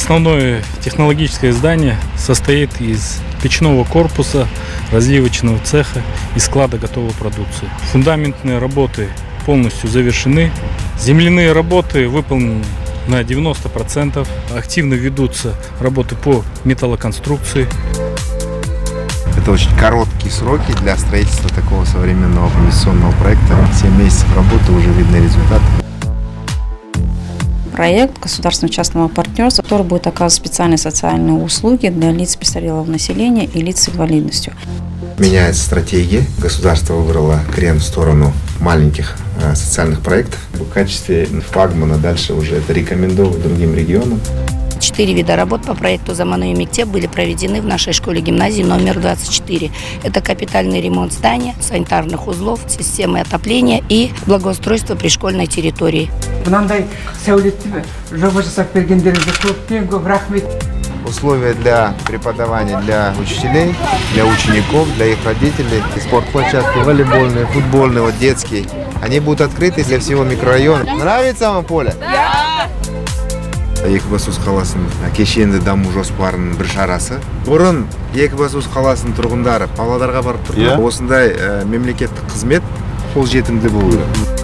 Основное технологическое здание состоит из печного корпуса, разливочного цеха и склада готовой продукции. Фундаментные работы полностью завершены. Земляные работы выполнены на 90%. Активно ведутся работы по металлоконструкции. Это очень короткие сроки для строительства такого современного инвестиционного проекта. 7 месяцев работы, уже видны результаты. Проект государственно-частного партнерства, который будет оказывать специальные социальные услуги для лиц престарелого населения и лиц с инвалидностью. Меняется стратегия. Государство выбрало крен в сторону маленьких социальных проектов. В качестве флагмана дальше уже это рекомендовать другим регионам. 4 вида работ по проекту «Заманауи мектеп» были проведены в нашей школе-гимназии номер 24. Это капитальный ремонт здания, санитарных узлов, системы отопления и благоустройство пришкольной территории. Условия для преподавания для учителей, для учеников, для их родителей. Спортплощадки волейбольные, футбольные, вот детские. Они будут открыты для всего микрорайона. Нравится вам поле? Да! Екібастұз қаласының кешенді даму жоспарының бір шарасы. Бұрын Екібастұз қаласының тұрғындары Павлодарға барып тұрды. Осындай мемлекеттік қызмет қолжетімді болу керек.